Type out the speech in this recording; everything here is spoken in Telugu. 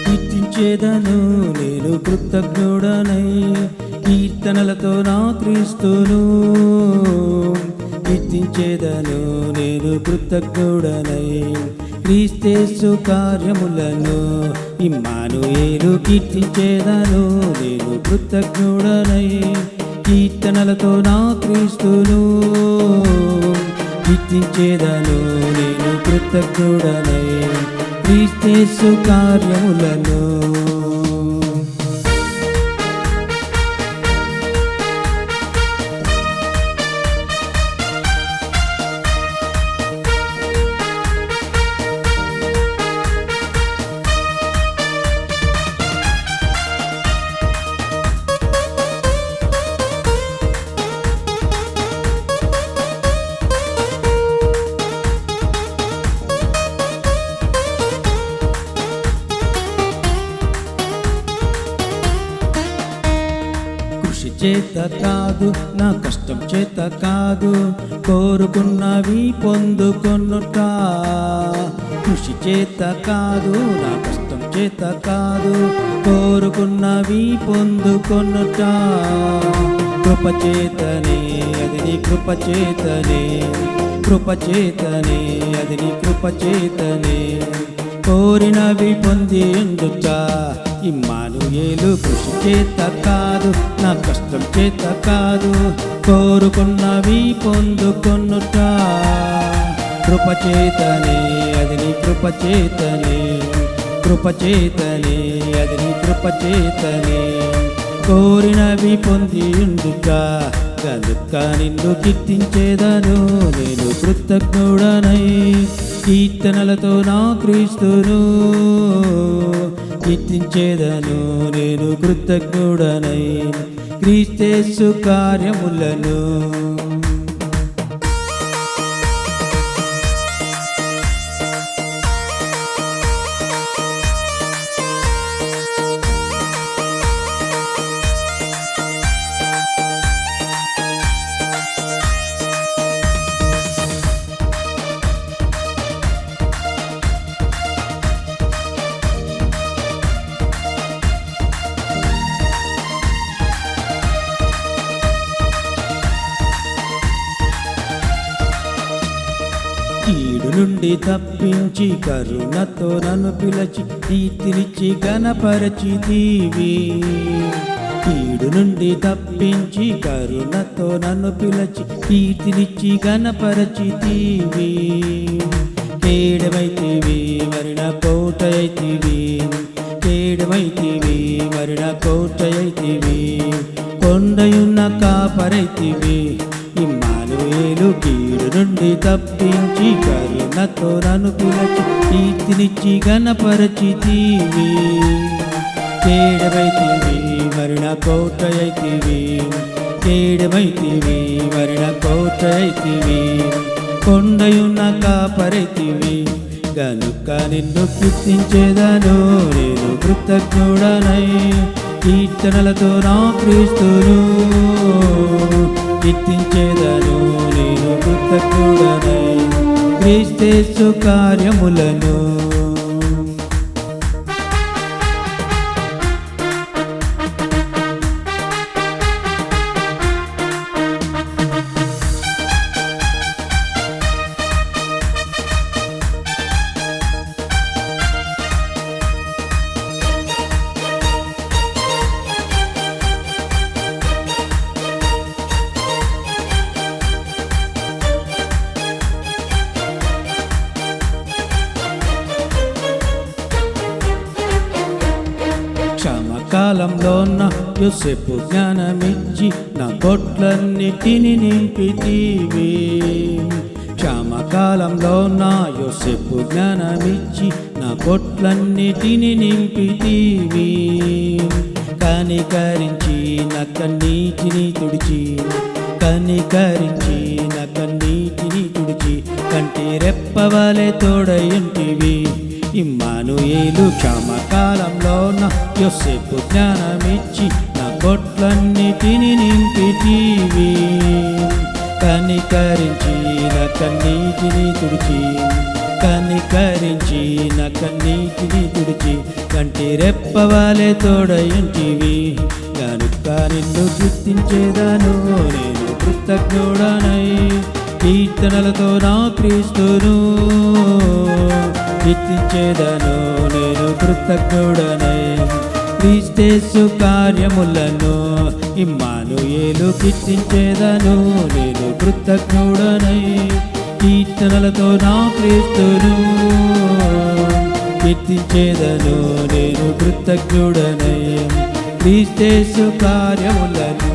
కీర్తించేదను నేను కృతజ్ఞుడనై, కీర్తనలతో నా క్రీస్తును కీర్తించేదను నేను కృతజ్ఞుడనై, క్రీస్తేసు కార్యములను ఇమ్మానుయేలు కీర్తించేదను నేను కృతజ్ఞుడనై, కీర్తనలతో నా క్రీస్తును కీర్తించేదను నేను కృతజ్ఞుడనై, క్రీస్తేసు కార్యములను. చేత కాదు నా కష్టం చేత కాదు, కోరుకున్నవి పొందుకొనుట. కృషి చేత కాదు నా కష్టం చేత కాదు, కోరుకున్నవి పొందుకొనుట. కృపచేతనే అది నీ కృపచేతనే, కృపచేతనే అది నీ కృపచేతనే, కోరినవి పొంది ఉండుట. ఇమ్మానుయేలు కృషి చేత కాదు నా కష్టం చేత కాదు, కోరుకున్నవి పొందుకొనుట. కృపచేతనే అది నీ కృపచేతనే, కృపచేతనే అది నీ కృపచేతనే, కోరినవి పొంది ఉండుట. కనుక నిన్ను కీర్తించేదను నేను కృతజ్ఞుడనై, కీర్తనలతో నా క్రీస్తును కీర్తించేదను నేను కృతజ్ఞుడనై, క్రీస్తేసు కార్యములను. కీడు నుండి తప్పించి కరుణతో నన్ను పిలిచి కీర్తినిచ్చి ఘనపరచితివి. కీడు నుండి తప్పించి కరుణతో నన్ను పిలిచి కీర్తినిచ్చి ఘనపరచితివి. కేడమైతివి మరి నా కోటైతివి, కేడమైతివి మరి నా కోటైతివి, కొండయున్న కాపరైతివి. ఇమ్మానుయేలు కీడు నుండి తప్పించి కరుణతో నన్ను పిలిచి కీర్తినిచ్చి ఘనపరచితివి. కేడమైతివి మరి నా కోటైతివి, కేడమైతివి మరి నా కోటైతివి, కొండయున్న కాపరైతివి. గనుక నిన్ను కీర్తించేదను నేను కృతజ్ఞుడనై, కీర్తనలతో నా క్రీస్తును కీర్తించేదను నేను కృతజ్ఞుడనై, క్రీస్తేసు కార్యములను. కాలంలోన యోసేపు జ్ఞానమిచ్చి నా కొట్లన్నిటిని నింపితివి. క్షామకాలంలోన యోసేపు జ్ఞానమిచ్చి నా కొట్లన్నిటిని నింపితివి. కనికరించి నా కన్నీటిని తుడిచి, కనికరించి నా కన్నీటిని తుడిచి, కంటి కంటి రెప్పవలె తోడయుంటివి. ఇమ్మానుయేలు క్షామకాలంలోన యోసేపు జ్ఞానమిచ్చి నా కొట్లన్నిటిని నింపితివి. కనికరించి నా కన్నీటిని తుడిచి, కనికరించి నా కన్నీటిని తుడిచి, కంటి రెప్పవలె తోడయుంటివి. కనుక నిన్ను కీర్తించేదను నేను కృతజ్ఞుడనై, కీర్తనలతో నా క్రీస్తును కీర్తించేదను నేను కృతజ్ఞుడనై. క్రీస్తేసు కార్యములను ఇమ్మానుయేలు కీర్తించేదను నేను కృతజ్ఞుడనై, కీర్తనలతో నా క్రీస్తును కీర్తించేదను నేను కృతజ్ఞుడనై. క్రీస్తేసు కార్యములను